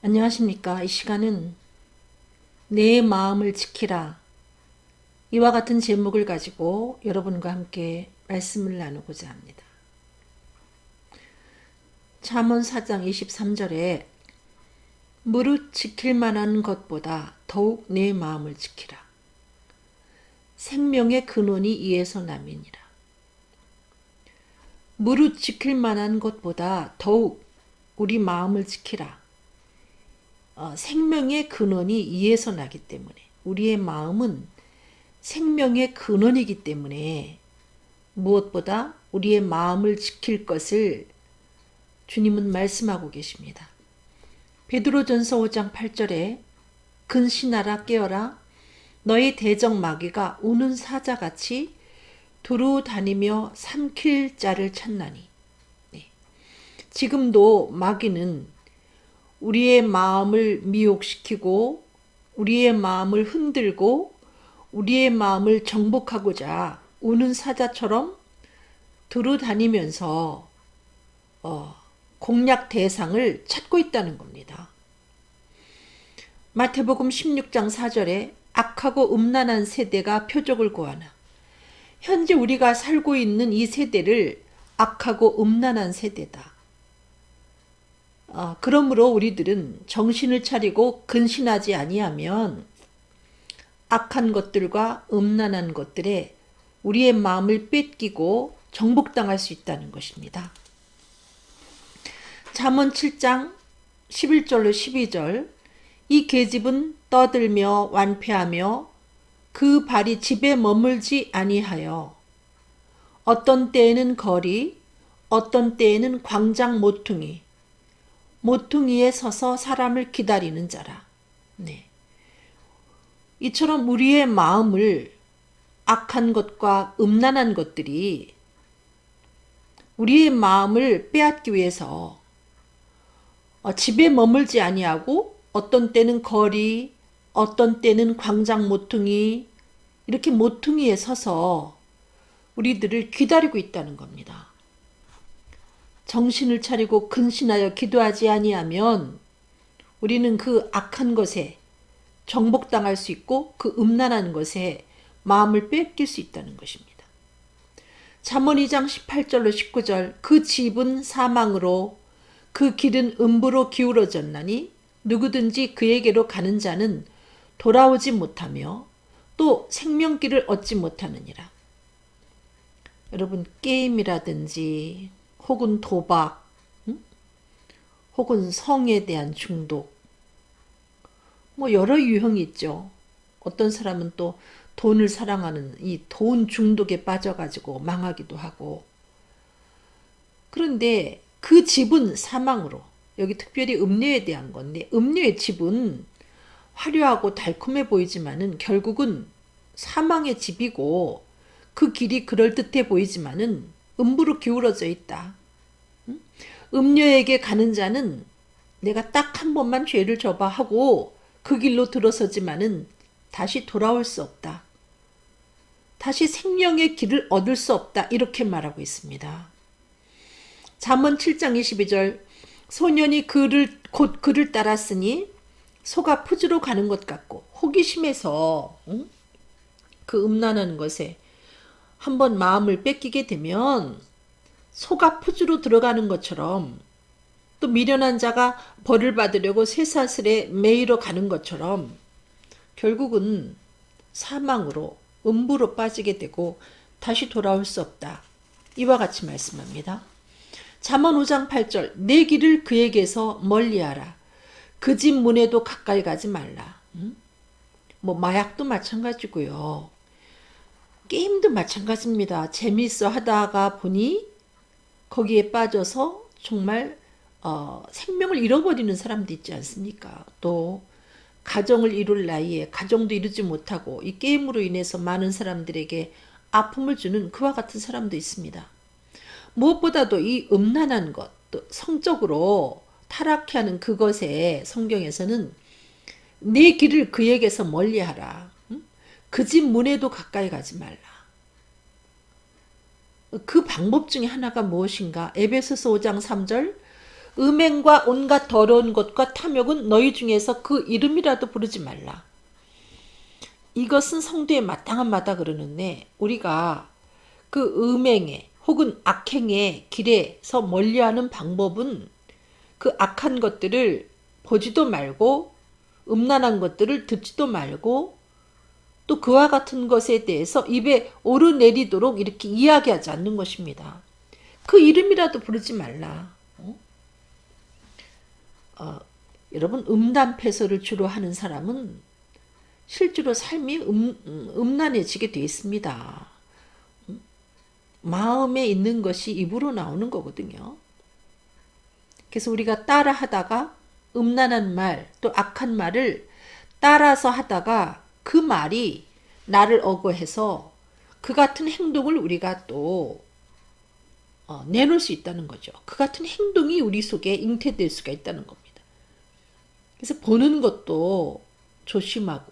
안녕하십니까. 이 시간은 내 마음을 지키라. 이와 같은 제목을 가지고 여러분과 함께 말씀을 나누고자 합니다. 잠언 4장 23절에 무릇 지킬 만한 것보다 더욱 내 마음을 지키라. 생명의 근원이 이에서 남이니라. 무릇 지킬 만한 것보다 더욱 우리 마음을 지키라. 생명의 근원이 이에서 나기 때문에 우리의 마음은 생명의 근원이기 때문에 무엇보다 우리의 마음을 지킬 것을 주님은 말씀하고 계십니다. 베드로전서 5장 8절에 근신하라 깨어라 너희 대적 마귀가 우는 사자같이 두루 다니며 삼킬 자를 찾나니. 지금도 마귀는 우리의 마음을 미혹시키고 우리의 마음을 흔들고 우리의 마음을 정복하고자 우는 사자처럼 두루 다니면서 공략 대상을 찾고 있다는 겁니다. 마태복음 16장 4절에 악하고 음란한 세대가 표적을 구하나. 현재 우리가 살고 있는 이 세대를 악하고 음란한 세대다. 그러므로 우리들은 정신을 차리고 근신하지 아니하면 악한 것들과 음란한 것들에 우리의 마음을 뺏기고 정복당할 수 있다는 것입니다. 잠언 7장 11절로 12절 이 계집은 떠들며 완패하며 그 발이 집에 머물지 아니하여 어떤 때에는 거리 어떤 때에는 광장 모퉁이에 서서 사람을 기다리는 자라. 이처럼 우리의 마음을 악한 것과 음란한 것들이 우리의 마음을 빼앗기 위해서 집에 머물지 아니하고 어떤 때는 거리, 어떤 때는 광장 모퉁이, 이렇게 모퉁이에 서서 우리들을 기다리고 있다는 겁니다. 정신을 차리고 근신하여 기도하지 아니하면 우리는 그 악한 것에 정복당할 수 있고 그 음란한 것에 마음을 뺏길 수 있다는 것입니다. 잠언 2장 18절로 19절 그 집은 사망으로 그 길은 음부로 기울어졌나니 누구든지 그에게로 가는 자는 돌아오지 못하며 또 생명길을 얻지 못하느니라. 여러분 게임이라든지 혹은 도박, 혹은 성에 대한 중독, 여러 유형이 있죠. 어떤 사람은 또 돈을 사랑하는 이 돈 중독에 빠져가지고 망하기도 하고. 그런데 그 집은 사망으로, 여기 특별히 음료에 대한 건데 음료의 집은 화려하고 달콤해 보이지만은 결국은 사망의 집이고 그 길이 그럴듯해 보이지만은 음부로 기울어져 있다. 음녀에게 가는 자는 내가 딱 한 번만 죄를 져봐 하고 그 길로 들어서지만은 다시 돌아올 수 없다. 다시 생명의 길을 얻을 수 없다. 이렇게 말하고 있습니다. 잠언 7장 22절 소년이 곧 그를 따랐으니 소가 푸주로 가는 것 같고 호기심에서 그 음란한 것에 한번 마음을 뺏기게 되면 소가 푸주로 들어가는 것처럼 또 미련한 자가 벌을 받으려고 쇠사슬에 매이러 가는 것처럼 결국은 사망으로 음부로 빠지게 되고 다시 돌아올 수 없다. 이와 같이 말씀합니다. 잠언 5장 8절 내 길을 그에게서 멀리하라. 그 집 문에도 가까이 가지 말라. 마약도 마찬가지고요. 게임도 마찬가지입니다. 재미있어 하다가 보니 거기에 빠져서 정말 생명을 잃어버리는 사람도 있지 않습니까? 또 가정을 이룰 나이에 가정도 이루지 못하고 이 게임으로 인해서 많은 사람들에게 아픔을 주는 그와 같은 사람도 있습니다. 무엇보다도 이 음란한 것, 또 성적으로 타락해 하는 그것에 성경에서는 내 길을 그에게서 멀리하라. 그 집 문에도 가까이 가지 말라. 그 방법 중에 하나가 무엇인가? 에베소서 5장 3절 음행과 온갖 더러운 것과 탐욕은 너희 중에서 그 이름이라도 부르지 말라. 이것은 성도의 마땅한 마다 그러는데 우리가 그 음행에 혹은 악행의 길에서 멀리하는 방법은 그 악한 것들을 보지도 말고 음란한 것들을 듣지도 말고 또 그와 같은 것에 대해서 입에 오르내리도록 이렇게 이야기하지 않는 것입니다. 그 이름이라도 부르지 말라. 여러분 음란패설을 주로 하는 사람은 실제로 삶이 음란해지게 되어 있습니다. 마음에 있는 것이 입으로 나오는 거거든요. 그래서 우리가 따라 하다가 음란한 말 또 악한 말을 따라서 하다가 그 말이 나를 억어해서 그 같은 행동을 우리가 또 내놓을 수 있다는 거죠. 그 같은 행동이 우리 속에 잉태될 수가 있다는 겁니다. 그래서 보는 것도 조심하고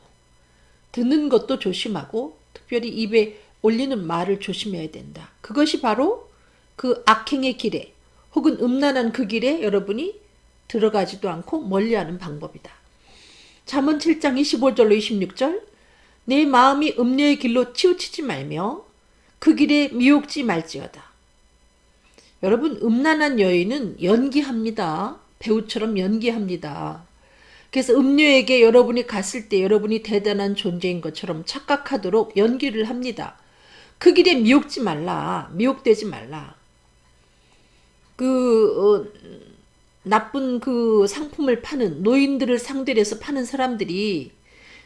듣는 것도 조심하고 특별히 입에 올리는 말을 조심해야 된다. 그것이 바로 그 악행의 길에 혹은 음란한 그 길에 여러분이 들어가지도 않고 멀리하는 방법이다. 잠언 7장 25절로 26절 내 마음이 음녀의 길로 치우치지 말며 그 길에 미혹지 말지어다. 여러분 음란한 여인은 연기합니다. 배우처럼 연기합니다. 그래서 음녀에게 여러분이 갔을 때 여러분이 대단한 존재인 것처럼 착각하도록 연기를 합니다. 그 길에 미혹지 말라. 미혹되지 말라. 나쁜 그 상품을 파는 노인들을 상대로 해서 파는 사람들이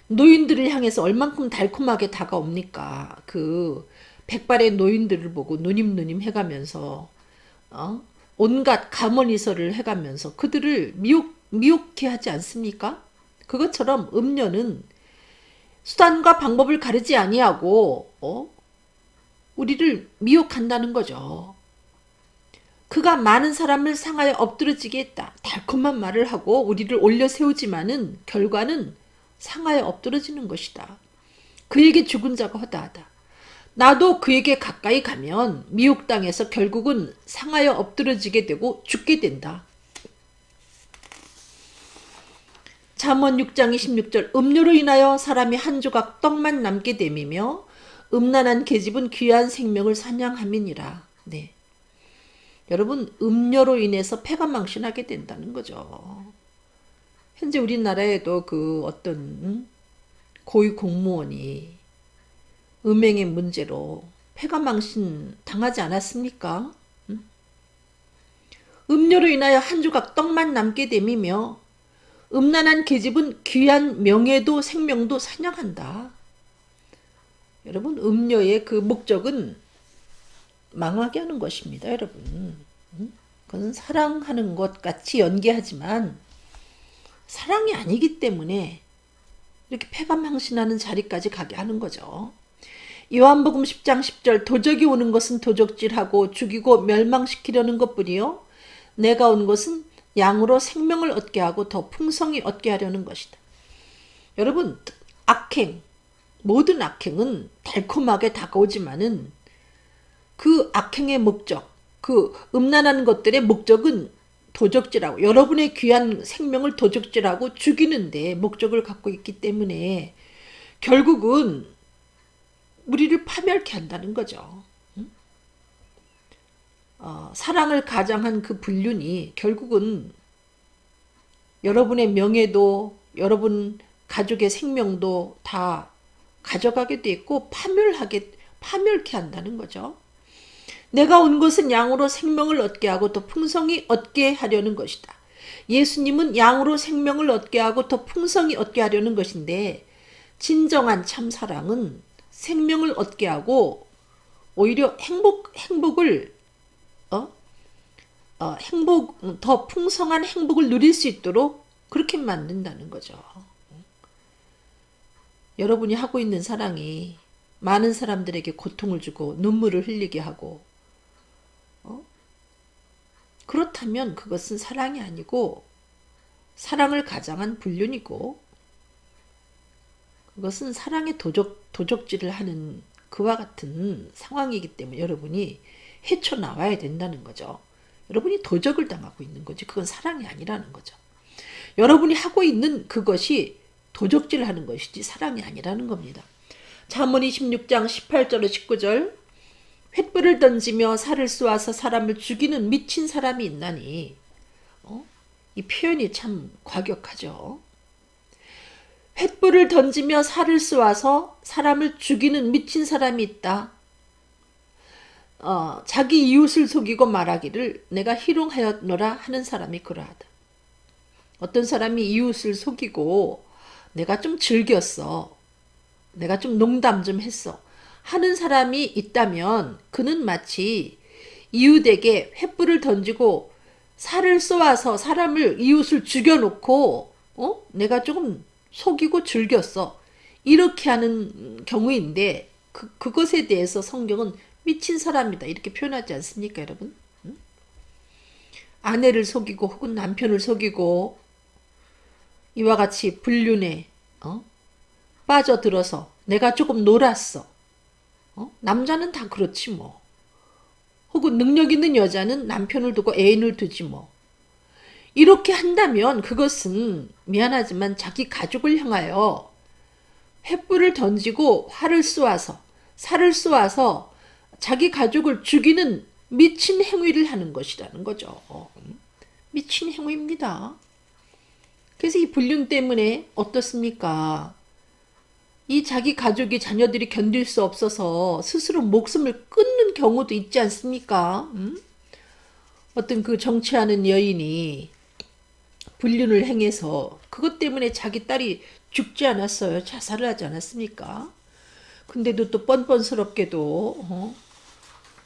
노인들을 향해서 얼만큼 달콤하게 다가옵니까? 그 백발의 노인들을 보고 누님 해가면서 온갖 감언이설을 해가면서 그들을 미혹해 하지 않습니까? 그것처럼 음녀는 수단과 방법을 가리지 아니하고 우리를 미혹한다는 거죠. 그가 많은 사람을 상하여 엎드러지게 했다. 달콤한 말을 하고 우리를 올려 세우지만은 결과는 상하여 엎드러지는 것이다. 그에게 죽은 자가 허다하다. 나도 그에게 가까이 가면 미혹당해서 결국은 상하여 엎드러지게 되고 죽게 된다. 잠언 6장 26절 음료로 인하여 사람이 한 조각 떡만 남게 됨이며 음란한 계집은 귀한 생명을 사냥함이니라. 네. 여러분 음료로 인해서 패가 망신하게 된다는 거죠. 현재 우리나라에도 그 어떤 고위 공무원이 음행의 문제로 패가 망신 당하지 않았습니까? 음료로 인하여 한 조각 떡만 남게 됨이며 음란한 계집은 귀한 명예도 생명도 사냥한다. 여러분 음료의 그 목적은 망하게 하는 것입니다. 여러분 그건 사랑하는 것 같이 연기하지만 사랑이 아니기 때문에 이렇게 패가 망신하는 자리까지 가게 하는 거죠. 요한복음 10장 10절 도적이 오는 것은 도적질하고 죽이고 멸망시키려는 것뿐이요 내가 온 것은 양으로 생명을 얻게 하고 더 풍성히 얻게 하려는 것이다. 여러분 악행 모든 악행은 달콤하게 다가오지만은 그 악행의 목적 그 음란한 것들의 목적은 도적질하고 여러분의 귀한 생명을 도적질하고 죽이는데 목적을 갖고 있기 때문에 결국은 우리를 파멸케 한다는 거죠. 사랑을 가장한 그 불륜이 결국은 여러분의 명예도 여러분 가족의 생명도 다 가져가게 돼 있고 파멸케 한다는 거죠. 내가 온 것은 양으로 생명을 얻게 하고 더 풍성히 얻게 하려는 것이다. 예수님은 양으로 생명을 얻게 하고 더 풍성히 얻게 하려는 것인데 진정한 참사랑은 생명을 얻게 하고 오히려 행복을 더 풍성한 행복을 누릴 수 있도록 그렇게 만든다는 거죠. 여러분이 하고 있는 사랑이 많은 사람들에게 고통을 주고 눈물을 흘리게 하고 그렇다면 그것은 사랑이 아니고 사랑을 가장한 불륜이고 그것은 사랑의 도적질을 하는 그와 같은 상황이기 때문에 여러분이 헤쳐나와야 된다는 거죠. 여러분이 도적을 당하고 있는 거지. 그건 사랑이 아니라는 거죠. 여러분이 하고 있는 그것이 도적질 하는 것이지 사랑이 아니라는 겁니다. 잠언 26장 18절 19절 횃불을 던지며 살을 쏘아서 사람을 죽이는 미친 사람이 있나니 이 표현이 참 과격하죠. 횃불을 던지며 살을 쏘아서 사람을 죽이는 미친 사람이 있다. 자기 이웃을 속이고 말하기를 내가 희롱하였노라 하는 사람이 그러하다. 어떤 사람이 이웃을 속이고 내가 좀 즐겼어. 내가 좀 농담 좀 했어. 하는 사람이 있다면 그는 마치 이웃에게 횃불을 던지고 살을 쏘아서 사람을 이웃을 죽여놓고 내가 조금 속이고 즐겼어. 이렇게 하는 경우인데 그것에 대해서 성경은 미친 사람이다 이렇게 표현하지 않습니까 여러분? 아내를 속이고 혹은 남편을 속이고 이와 같이 불륜에 빠져들어서 내가 조금 놀았어. 남자는 다 그렇지 뭐. 혹은 능력 있는 여자는 남편을 두고 애인을 두지 뭐. 이렇게 한다면 그것은 미안하지만 자기 가족을 향하여 횃불을 던지고 활을 쏘아서 살을 쏘아서 자기 가족을 죽이는 미친 행위를 하는 것이라는 거죠. 미친 행위입니다. 그래서 이 불륜 때문에 어떻습니까? 이 자기 가족이 자녀들이 견딜 수 없어서 스스로 목숨을 끊는 경우도 있지 않습니까? 어떤 그 정치하는 여인이 불륜을 행해서 그것 때문에 자기 딸이 죽지 않았어요. 자살을 하지 않았습니까? 근데도 또 뻔뻔스럽게도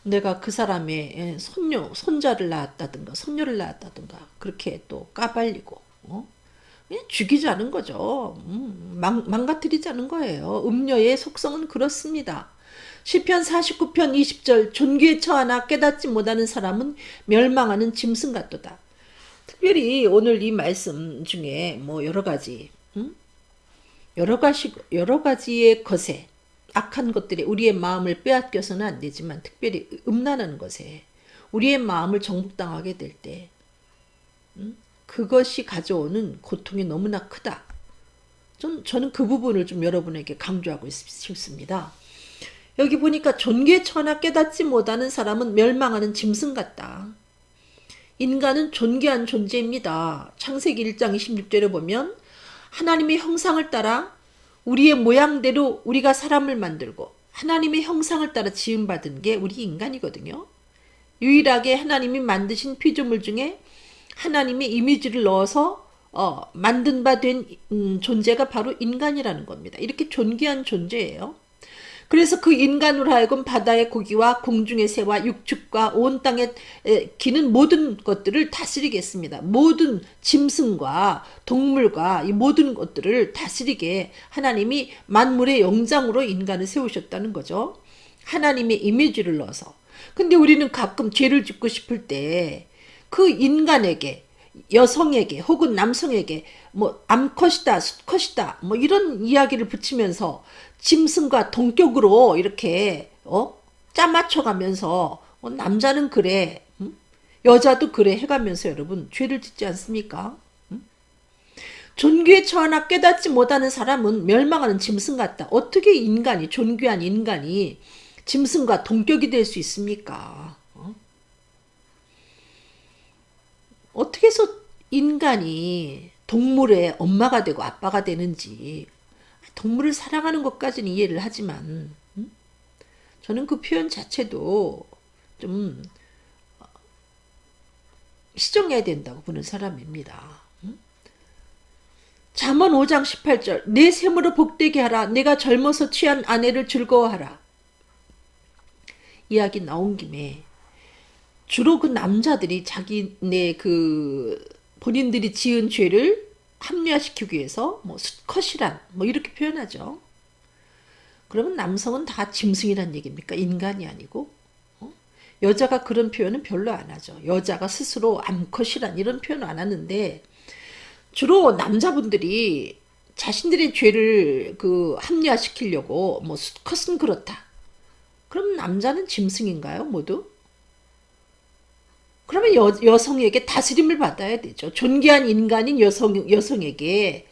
내가 그 사람의 손자를 낳았다든가 손녀를 낳았다든가 그렇게 또 까발리고 그냥 죽이자는 거죠. 망가뜨리자는 거예요. 음녀의 속성은 그렇습니다. 시편 49편 20절 존귀에 처하나 깨닫지 못하는 사람은 멸망하는 짐승 같도다. 특별히 오늘 이 말씀 중에 뭐 여러 가지의 것에 악한 것들이 우리의 마음을 빼앗겨서는 안 되지만 특별히 음란한 것에 우리의 마음을 정복당하게 될 때 그것이 가져오는 고통이 너무나 크다. 저는 그 부분을 좀 여러분에게 강조하고 싶습니다. 여기 보니까 존귀에 처하나 깨닫지 못하는 사람은 멸망하는 짐승 같다. 인간은 존귀한 존재입니다. 창세기 1장 26절에 보면 하나님의 형상을 따라 우리의 모양대로 우리가 사람을 만들고 하나님의 형상을 따라 지음받은 게 우리 인간이거든요. 유일하게 하나님이 만드신 피조물 중에 하나님의 이미지를 넣어서 만든 바 된 존재가 바로 인간이라는 겁니다. 이렇게 존귀한 존재예요. 그래서 그 인간으로 하여금 바다의 고기와 공중의 새와 육축과 온 땅에 기는 모든 것들을 다스리겠습니다. 모든 짐승과 동물과 이 모든 것들을 다스리게 하나님이 만물의 영장으로 인간을 세우셨다는 거죠. 하나님의 이미지를 넣어서. 근데 우리는 가끔 죄를 짓고 싶을 때 그 인간에게 여성에게 혹은 남성에게 뭐 암컷이다 수컷이다 뭐 이런 이야기를 붙이면서 짐승과 동격으로 이렇게 짜맞춰가면서 남자는 그래 여자도 그래 해가면서 여러분 죄를 짓지 않습니까? 존귀에 처하나 깨닫지 못하는 사람은 멸망하는 짐승 같다. 어떻게 인간이 존귀한 인간이 짐승과 동격이 될 수 있습니까? 어떻게 해서 인간이 동물의 엄마가 되고 아빠가 되는지 동물을 사랑하는 것까지는 이해를 하지만 저는 그 표현 자체도 좀 시정해야 된다고 보는 사람입니다. 잠언 5장 18절 내 샘으로 복되게 하라. 내가 젊어서 취한 아내를 즐거워하라. 이야기 나온 김에 주로 그 남자들이 자기네 그 본인들이 지은 죄를 합리화시키기 위해서 뭐 수컷이란 뭐 이렇게 표현하죠. 그러면 남성은 다 짐승이란 얘기입니까? 인간이 아니고 여자가 그런 표현은 별로 안 하죠. 여자가 스스로 암컷이란 이런 표현을 안 하는데 주로 남자분들이 자신들의 죄를 그 합리화시키려고 뭐 수컷은 그렇다. 그럼 남자는 짐승인가요? 모두? 그러면 여성에게 다스림을 받아야 되죠. 존귀한 인간인 여성에게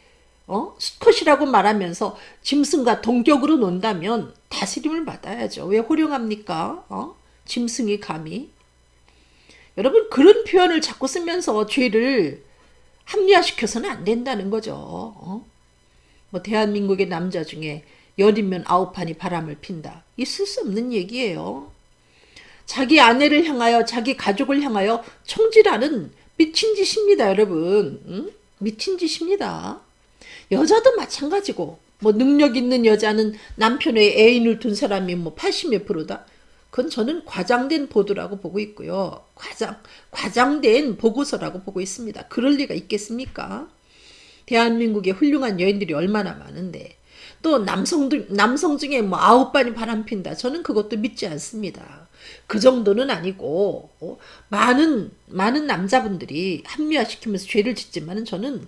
수컷이라고 말하면서 짐승과 동격으로 논다면 다스림을 받아야죠. 왜 호령합니까? 짐승이 감히. 여러분 그런 표현을 자꾸 쓰면서 죄를 합리화시켜서는 안 된다는 거죠. 뭐 대한민국의 남자 중에 열이면 아홉판이 바람을 핀다. 있을 수 없는 얘기예요. 자기 아내를 향하여 자기 가족을 향하여 총질하는 미친 짓입니다. 여러분. 응? 미친 짓입니다. 여자도 마찬가지고 뭐 능력 있는 여자는 남편 외에 애인을 둔 사람이 뭐 80몇 프로다. 그건 저는 과장된 보도라고 보고 있고요. 과장된 보고서라고 보고 있습니다. 그럴 리가 있겠습니까? 대한민국에 훌륭한 여인들이 얼마나 많은데 또 남성 중에 뭐 9반이 바람핀다. 저는 그것도 믿지 않습니다. 그 정도는 아니고 많은 남자분들이 합리화시키면서 죄를 짓지만은 저는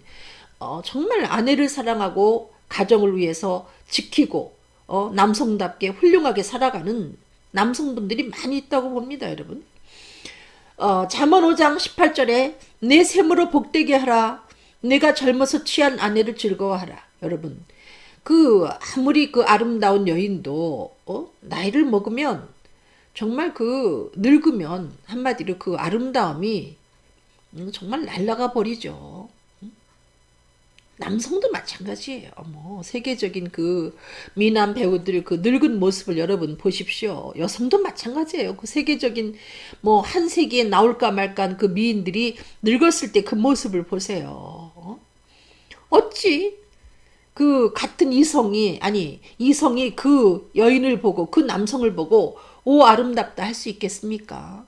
정말 아내를 사랑하고 가정을 위해서 지키고 남성답게 훌륭하게 살아가는 남성분들이 많이 있다고 봅니다. 여러분. 잠언 5장 18절에 내 셈으로 복되게 하라. 내가 젊어서 취한 아내를 즐거워하라. 여러분 아무리 그 아름다운 여인도 나이를 먹으면 정말 늙으면 한마디로 그 아름다움이 정말 날아가 버리죠. 남성도 마찬가지예요. 뭐 세계적인 미남 배우들 늙은 모습을 여러분 보십시오. 여성도 마찬가지예요. 세계적인 뭐 한 세기에 나올까 말까 미인들이 늙었을 때 그 모습을 보세요. 어찌 같은 이성이 그 여인을 보고 그 남성을 보고 오 아름답다 할 수 있겠습니까?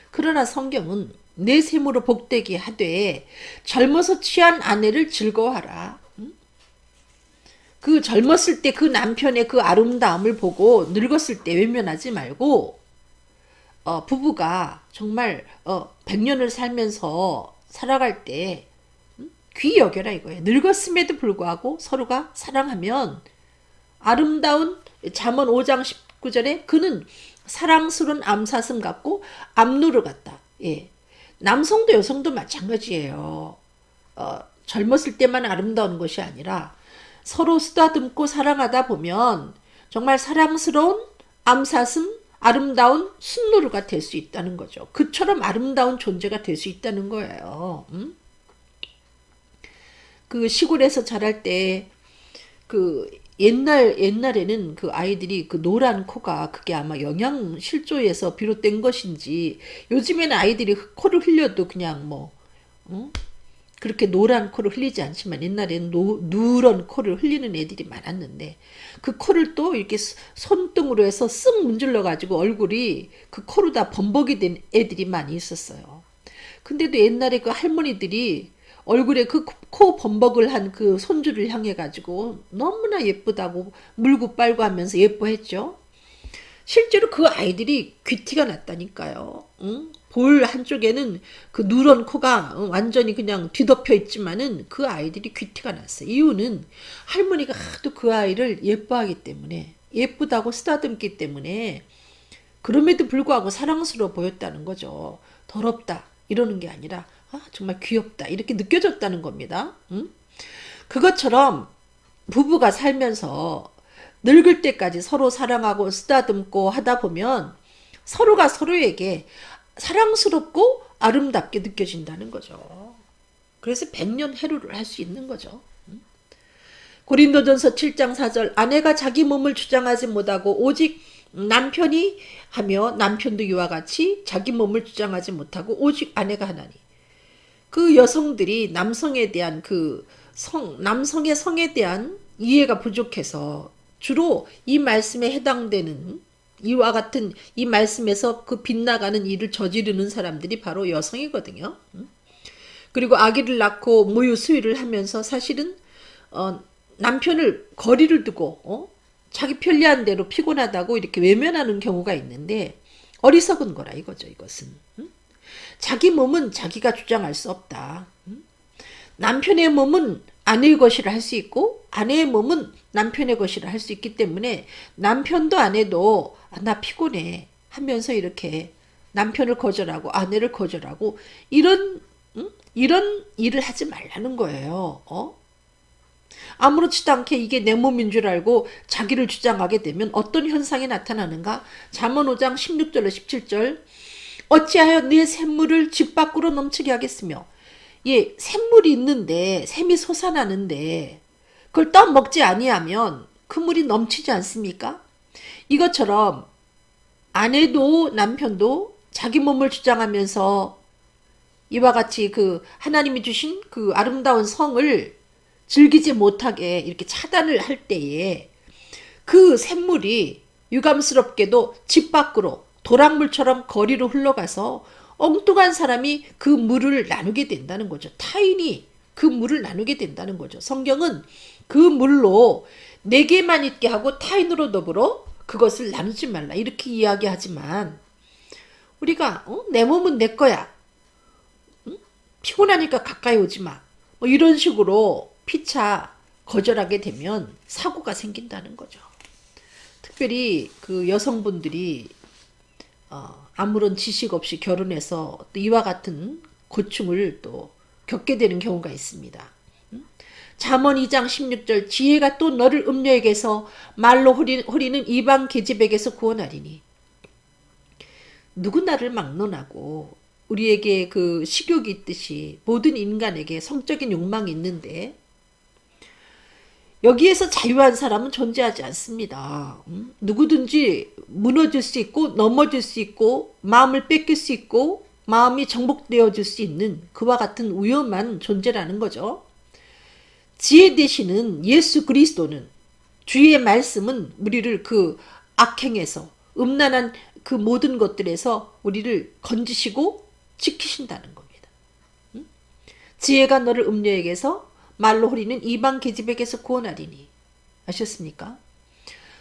그러나 성경은 내 셈으로 복되게 하되 젊어서 취한 아내를 즐거워하라. 젊었을 때 그 남편의 그 아름다움을 보고 늙었을 때 외면하지 말고 부부가 정말 100년을 살면서 살아갈 때 귀히 여겨라 이거예요. 늙었음에도 불구하고 서로가 사랑하면 아름다운 잠언 5장 19절에 그는 사랑스러운 암사슴 같고 암노루 같다. 예. 남성도 여성도 마찬가지예요. 젊었을 때만 아름다운 것이 아니라 서로 쓰다듬고 사랑하다 보면 정말 사랑스러운 암사슴, 아름다운 순노루가 될 수 있다는 거죠. 그처럼 아름다운 존재가 될 수 있다는 거예요. 시골에서 자랄 때 옛날에는 아이들이 노란 코가 그게 아마 영양실조에서 비롯된 것인지 요즘에는 아이들이 코를 흘려도 그냥 그렇게 노란 코를 흘리지 않지만 옛날에는 누런 코를 흘리는 애들이 많았는데 그 코를 또 이렇게 손등으로 해서 쓱 문질러 가지고 얼굴이 그 코로 다 범벅이 된 애들이 많이 있었어요. 근데도 옛날에 할머니들이 얼굴에 코 범벅을 한 손주를 향해 가지고 너무나 예쁘다고 물고 빨고 하면서 예뻐했죠. 실제로 아이들이 귀티가 났다니까요. 볼 한쪽에는 누런 코가 완전히 그냥 뒤덮여 있지만은 아이들이 귀티가 났어요. 이유는 할머니가 하도 아이를 예뻐하기 때문에 예쁘다고 쓰다듬기 때문에 그럼에도 불구하고 사랑스러워 보였다는 거죠. 더럽다 이러는 게 아니라 정말 귀엽다 이렇게 느껴졌다는 겁니다. 그것처럼 부부가 살면서 늙을 때까지 서로 사랑하고 쓰다듬고 하다 보면 서로가 서로에게 사랑스럽고 아름답게 느껴진다는 거죠. 그래서 100년 해루를 할 수 있는 거죠. 고린도전서 7장 4절 아내가 자기 몸을 주장하지 못하고 오직 남편이 하며 남편도 이와 같이 자기 몸을 주장하지 못하고 오직 아내가 하나니. 여성들이 남성에 대한 남성의 성에 대한 이해가 부족해서 주로 이 말씀에 해당되는 이와 같은 이 말씀에서 빗나가는 일을 저지르는 사람들이 바로 여성이거든요. 그리고 아기를 낳고 모유 수유를 하면서 사실은 남편을 거리를 두고 자기 편리한 대로 피곤하다고 이렇게 외면하는 경우가 있는데 어리석은 거라 이거죠. 이것은 자기 몸은 자기가 주장할 수 없다. 남편의 몸은 아내의 것이라 할 수 있고 아내의 몸은 남편의 것이라 할 수 있기 때문에 남편도 아내도 나 피곤해 하면서 이렇게 남편을 거절하고 아내를 거절하고 이런 이런 일을 하지 말라는 거예요. 아무렇지도 않게 이게 내 몸인 줄 알고 자기를 주장하게 되면 어떤 현상이 나타나는가? 잠언 5장 16절로 17절 어찌하여 내 샘물을 집 밖으로 넘치게 하겠으며 예, 샘물이 있는데 샘이 솟아나는데 그걸 떠먹지 아니하면 그 물이 넘치지 않습니까? 이것처럼 아내도 남편도 자기 몸을 주장하면서 이와 같이 그 하나님이 주신 그 아름다운 성을 즐기지 못하게 이렇게 차단을 할 때에 그 샘물이 유감스럽게도 집 밖으로 도랑물처럼 거리로 흘러가서 엉뚱한 사람이 그 물을 나누게 된다는 거죠. 타인이 그 물을 나누게 된다는 거죠. 성경은 그 물로 내게만 있게 하고 타인으로 더불어 그것을 나누지 말라 이렇게 이야기하지만 우리가 내 몸은 내 거야. 피곤하니까 가까이 오지 마. 뭐 이런 식으로 피차 거절하게 되면 사고가 생긴다는 거죠. 특별히 그 여성분들이 아무런 지식 없이 결혼해서 또 이와 같은 고충을 또 겪게 되는 경우가 있습니다. 잠언 2장 16절 지혜가 또 너를 음녀에게서 말로 호리는 이방 계집에게서 구원하리니 누구 나를 막론하고 우리에게 그 식욕이 있듯이 모든 인간에게 성적인 욕망이 있는데 여기에서 자유한 사람은 존재하지 않습니다. 누구든지 무너질 수 있고 넘어질 수 있고 마음을 뺏길 수 있고 마음이 정복되어질 수 있는 그와 같은 위험한 존재라는 거죠. 지혜 되시는 예수 그리스도는 주의 말씀은 우리를 그 악행에서 음란한 그 모든 것들에서 우리를 건지시고 지키신다는 겁니다. 지혜가 너를 음녀에게서 말로 호리는 이방 계집에게서 구원하리니 아셨습니까?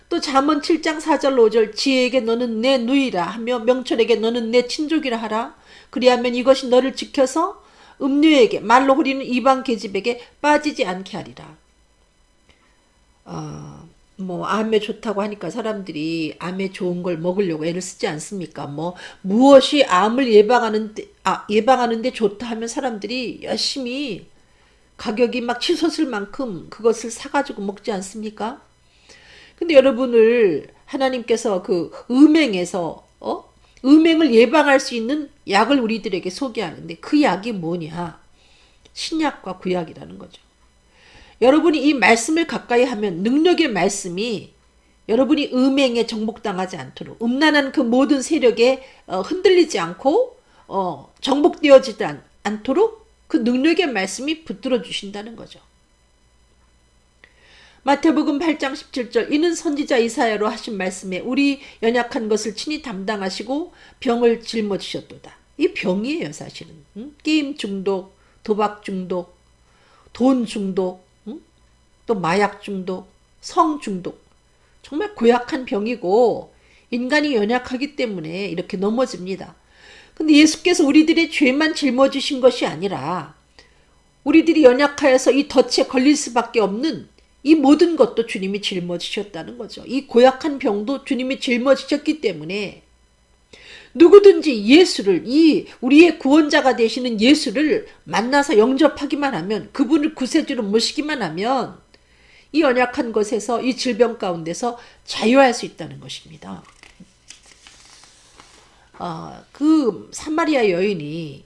또 잠언 7장 4절 5절 지혜에게 너는 내 누이라 하며 명철에게 너는 내 친족이라 하라. 그리하면 이것이 너를 지켜서 음녀에게 말로 호리는 이방 계집에게 빠지지 않게 하리라. 뭐 암에 좋다고 하니까 사람들이 암에 좋은 걸 먹으려고 애를 쓰지 않습니까? 뭐 무엇이 암을 예방하는데 좋다 하면 사람들이 열심히 가격이 막 치솟을 만큼 그것을 사가지고 먹지 않습니까? 근데 여러분을 하나님께서 그 음행에서 음행을 예방할 수 있는 약을 우리들에게 소개하는데 그 약이 뭐냐? 신약과 구약이라는 거죠. 여러분이 이 말씀을 가까이 하면 능력의 말씀이 여러분이 음행에 정복당하지 않도록 음란한 그 모든 세력에 흔들리지 않고 정복되어지지 않도록 그 능력의 말씀이 붙들어 주신다는 거죠. 마태복음 8장 17절 이는 선지자 이사야로 하신 말씀에 우리 연약한 것을 친히 담당하시고 병을 짊어지셨도다. 이 병이에요 사실은. 게임 중독, 도박 중독, 돈 중독, 또 마약 중독, 성 중독. 정말 고약한 병이고 인간이 연약하기 때문에 이렇게 넘어집니다. 근데 예수께서 우리들의 죄만 짊어지신 것이 아니라 우리들이 연약하여서 이 덫에 걸릴 수밖에 없는 이 모든 것도 주님이 짊어지셨다는 거죠. 이 고약한 병도 주님이 짊어지셨기 때문에 누구든지 예수를 이 우리의 구원자가 되시는 예수를 만나서 영접하기만 하면 그분을 구세주로 모시기만 하면 이 연약한 것에서 이 질병 가운데서 자유할 수 있다는 것입니다. 그 사마리아 여인이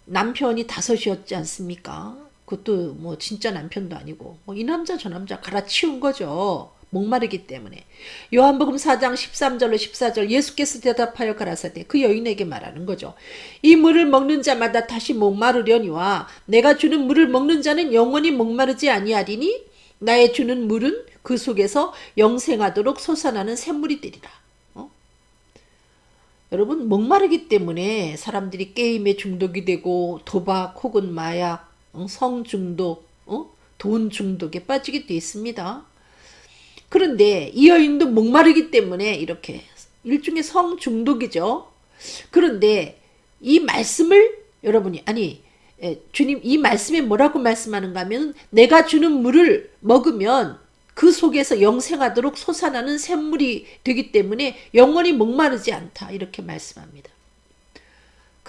남편이 5이었지 않습니까? 그것도 뭐 진짜 남편도 아니고 이 남자 저 남자 갈아치운 거죠. 목마르기 때문에. 요한복음 4장 13절로 14절 예수께서 대답하여 가라사대 그 여인에게 말하는 거죠. 이 물을 먹는 자마다 다시 목마르려니와 내가 주는 물을 먹는 자는 영원히 목마르지 아니하리니 나의 주는 물은 그 속에서 영생하도록 솟아나는 샘물이 되리라. 여러분 목마르기 때문에 사람들이 게임에 중독이 되고 도박 혹은 마약, 성 중독, 돈 중독에 빠지게 돼 있습니다. 그런데 이 여인도 목마르기 때문에 이렇게 일종의 성 중독이죠. 그런데 이 말씀을 여러분이 주님 이 말씀에 뭐라고 말씀하는가 하면 내가 주는 물을 먹으면 그 속에서 영생하도록 솟아나는 샘물이 되기 때문에 영원히 목마르지 않다 이렇게 말씀합니다.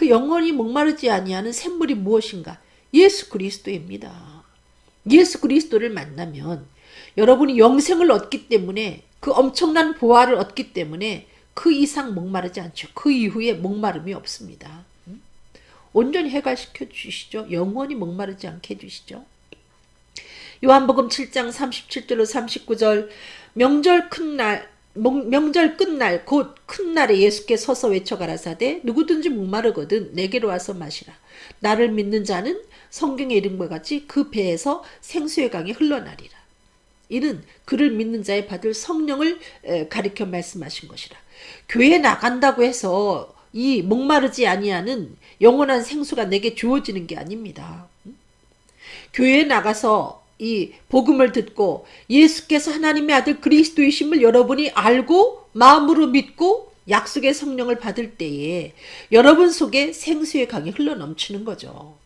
그 영원히 목마르지 아니하는 샘물이 무엇인가? 예수 그리스도입니다. 예수 그리스도를 만나면 여러분이 영생을 얻기 때문에, 그 엄청난 보화를 얻기 때문에 그 이상 목마르지 않죠. 그 이후에 목마름이 없습니다. 온전히 해결시켜 주시죠. 영원히 목마르지 않게 해주시죠. 요한복음 7장 37절로 39절, 명절 끝날 곧 큰 날에 예수께 서서 외쳐 가라사대 누구든지 목마르거든 내게로 와서 마시라. 나를 믿는 자는 성경에 이른 것 같이 그 배에서 생수의 강이 흘러나리라. 이는 그를 믿는 자에 받을 성령을 가리켜 말씀하신 것이라. 교회에 나간다고 해서 이 목마르지 아니하는 영원한 생수가 내게 주어지는 게 아닙니다. 교회에 나가서 이 복음을 듣고 예수께서 하나님의 아들 그리스도이심을 여러분이 알고 마음으로 믿고 약속의 성령을 받을 때에 여러분 속에 생수의 강이 흘러넘치는 거죠.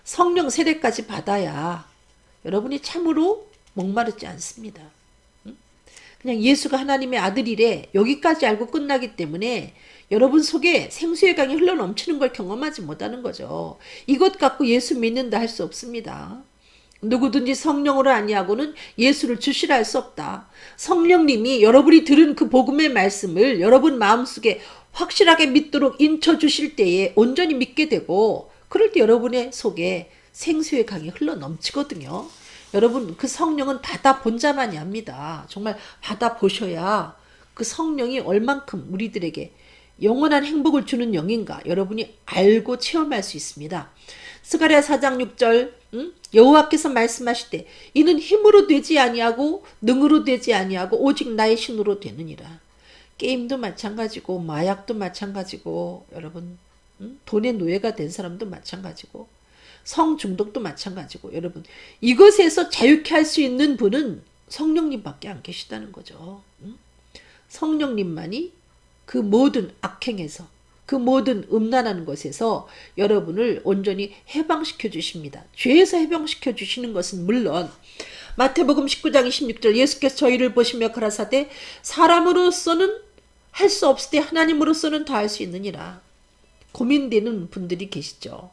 성령 세례까지 받아야 여러분이 참으로 목마르지 않습니다. 그냥 예수가 하나님의 아들이래 여기까지 알고 끝나기 때문에 여러분 속에 생수의 강이 흘러넘치는 걸 경험하지 못하는 거죠. 이것 갖고 예수 믿는다 할 수 없습니다. 누구든지 성령으로 아니하고는 예수를 주시라 할 수 없다. 성령님이 여러분이 들은 그 복음의 말씀을 여러분 마음속에 확실하게 믿도록 인쳐주실 때에 온전히 믿게 되고, 그럴 때 여러분의 속에 생수의 강이 흘러넘치거든요. 여러분, 그 성령은 받아본 자만이 합니다. 정말 받아보셔야 그 성령이 얼만큼 우리들에게 영원한 행복을 주는 영인가 여러분이 알고 체험할 수 있습니다. 스가랴 4장 6절 여호와께서 말씀하실 때 이는 힘으로 되지 아니하고 능으로 되지 아니하고 오직 나의 신으로 되느니라. 게임도 마찬가지고 마약도 마찬가지고 여러분 돈의 노예가 된 사람도 마찬가지고 성중독도 마찬가지고 여러분 이것에서 자유케 할 수 있는 분은 성령님밖에 안 계시다는 거죠. 성령님만이 그 모든 악행에서 그 모든 음란한 것에서 여러분을 온전히 해방시켜 주십니다. 죄에서 해방시켜 주시는 것은 물론 마태복음 19장 26절 예수께서 저희를 보시며 가라사대 사람으로서는 할 수 없을 때 하나님으로서는 다 할 수 있느니라. 고민되는 분들이 계시죠.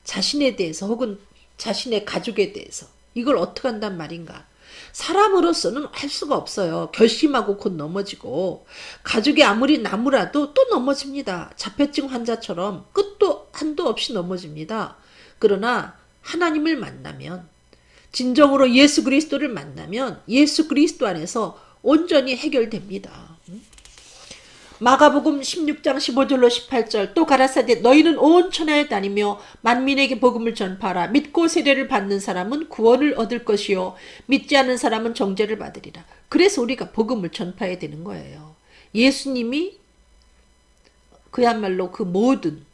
자신에 대해서 혹은 자신의 가족에 대해서 이걸 어떻게 한단 말인가. 사람으로서는 할 수가 없어요. 결심하고 곧 넘어지고 가족이 아무리 나무라도 또 넘어집니다. 자폐증 환자처럼 끝도 한도 없이 넘어집니다. 그러나 하나님을 만나면 진정으로 예수 그리스도를 만나면 예수 그리스도 안에서 온전히 해결됩니다. 마가복음 16장 15절로 18절 또 가라사대 너희는 온 천하에 다니며 만민에게 복음을 전파하라. 믿고 세례를 받는 사람은 구원을 얻을 것이요 믿지 않는 사람은 정죄를 받으리라. 그래서 우리가 복음을 전파해야 되는 거예요. 예수님이 그야말로 그 모든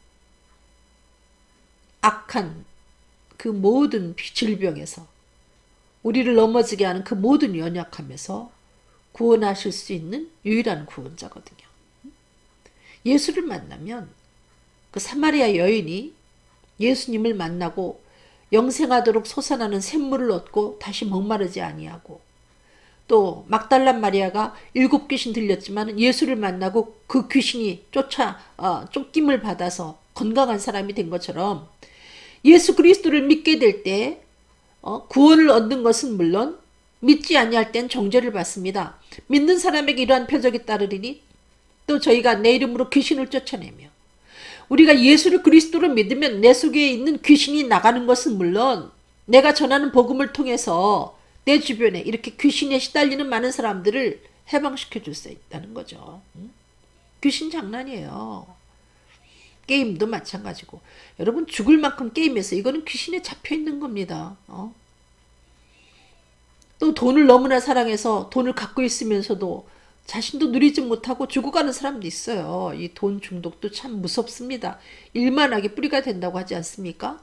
악한 그 모든 질병에서 우리를 넘어지게 하는 그 모든 연약함에서 구원하실 수 있는 유일한 구원자거든요. 예수를 만나면 그 사마리아 여인이 예수님을 만나고 영생하도록 솟아나는 샘물을 얻고 다시 목마르지 아니하고, 또 막달라 마리아가 7 귀신 들렸지만 예수를 만나고 그 귀신이 쫓김을 받아서 건강한 사람이 된 것처럼 예수 그리스도를 믿게 될 때 구원을 얻는 것은 물론 믿지 아니할 땐 정죄를 받습니다. 믿는 사람에게 이러한 표적이 따르리니 또 저희가 내 이름으로 귀신을 쫓아내며, 우리가 예수를 그리스도로 믿으면 내 속에 있는 귀신이 나가는 것은 물론 내가 전하는 복음을 통해서 내 주변에 이렇게 귀신에 시달리는 많은 사람들을 해방시켜 줄 수 있다는 거죠. 귀신 장난이에요. 게임도 마찬가지고 여러분 죽을 만큼 게임해서 이거는 귀신에 잡혀 있는 겁니다. 또 돈을 너무나 사랑해서 돈을 갖고 있으면서도 자신도 누리지 못하고 죽어가는 사람도 있어요. 이 돈 중독도 참 무섭습니다. 일만하게 뿌리가 된다고 하지 않습니까?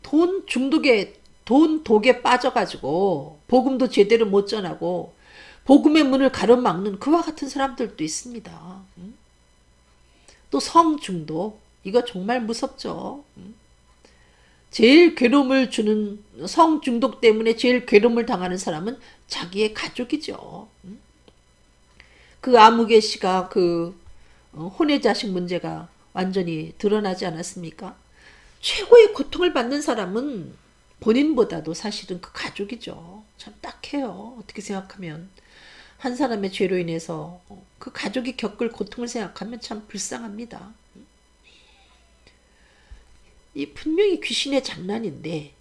돈 중독에 돈 독에 빠져가지고 복음도 제대로 못 전하고 복음의 문을 가로막는 그와 같은 사람들도 있습니다. 또 성중독 이거 정말 무섭죠. 제일 괴로움을 주는 성중독 때문에 제일 괴로움을 당하는 사람은 자기의 가족이죠. 그 아무개 씨가 그 혼외자식 문제가 완전히 드러나지 않았습니까? 최고의 고통을 받는 사람은 본인보다도 사실은 그 가족이죠. 참 딱해요. 어떻게 생각하면. 한 사람의 죄로 인해서 그 가족이 겪을 고통을 생각하면 참 불쌍합니다. 이 분명히 귀신의 장난인데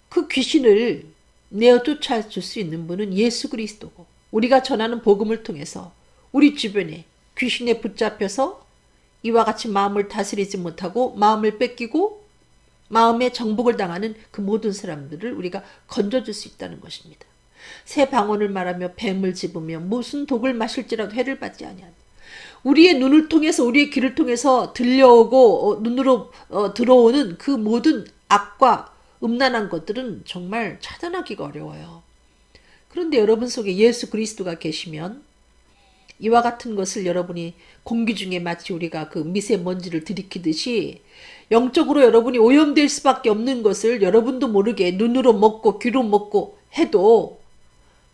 그 귀신을 내어 쫓아줄 수 있는 분은 예수 그리스도고, 우리가 전하는 복음을 통해서 우리 주변에 귀신에 붙잡혀서 이와 같이 마음을 다스리지 못하고 마음을 뺏기고 마음의 정복을 당하는 그 모든 사람들을 우리가 건져줄 수 있다는 것입니다. 새 방언을 말하며 뱀을 집으며 무슨 독을 마실지라도 해를 받지 아니하니, 우리의 눈을 통해서 우리의 귀를 통해서 들려오고 눈으로 들어오는 그 모든 악과 음란한 것들은 정말 차단하기가 어려워요. 그런데 여러분 속에 예수 그리스도가 계시면 이와 같은 것을 여러분이 공기 중에 마치 우리가 그 미세먼지를 들이키듯이 영적으로 여러분이 오염될 수밖에 없는 것을 여러분도 모르게 눈으로 먹고 귀로 먹고 해도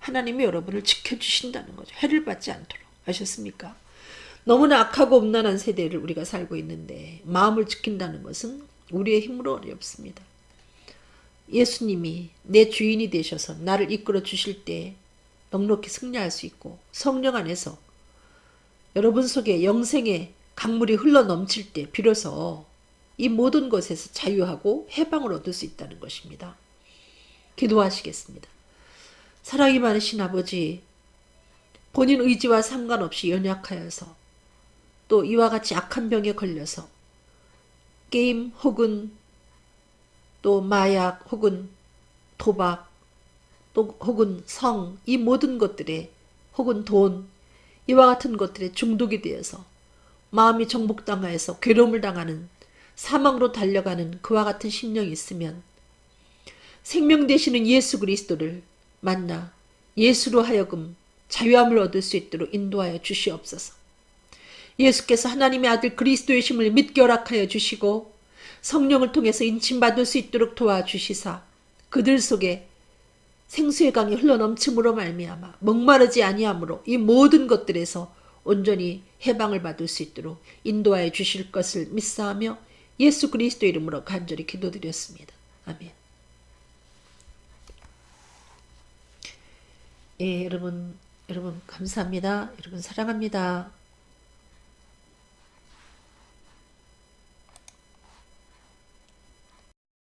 하나님이 여러분을 지켜주신다는 거죠. 해를 받지 않도록. 아셨습니까? 너무나 악하고 음란한 세대를 우리가 살고 있는데 마음을 지킨다는 것은 우리의 힘으로 어렵습니다. 예수님이 내 주인이 되셔서 나를 이끌어 주실 때 넉넉히 승리할 수 있고, 성령 안에서 여러분 속에 영생의 강물이 흘러넘칠 때 비로소 이 모든 것에서 자유하고 해방을 얻을 수 있다는 것입니다. 기도하시겠습니다. 사랑이 많으신 아버지, 본인 의지와 상관없이 연약하여서 또 이와 같이 악한 병에 걸려서 게임 혹은 또 마약 혹은 도박 또 혹은 성, 이 모든 것들에 혹은 돈, 이와 같은 것들에 중독이 되어서 마음이 정복당하여서 괴로움을 당하는, 사망으로 달려가는 그와 같은 심령이 있으면 생명 되시는 예수 그리스도를 만나 예수로 하여금 자유함을 얻을 수 있도록 인도하여 주시옵소서. 예수께서 하나님의 아들 그리스도의 심을 믿게 허락하여 주시고 성령을 통해서 인침받을 수 있도록 도와주시사 그들 속에 생수의 강이 흘러넘침으로 말미암아 목마르지 아니하므로 이 모든 것들에서 온전히 해방을 받을 수 있도록 인도하여 주실 것을 믿사하며 예수 그리스도 이름으로 간절히 기도드렸습니다. 아멘. 예, 여러분 감사합니다. 여러분 사랑합니다.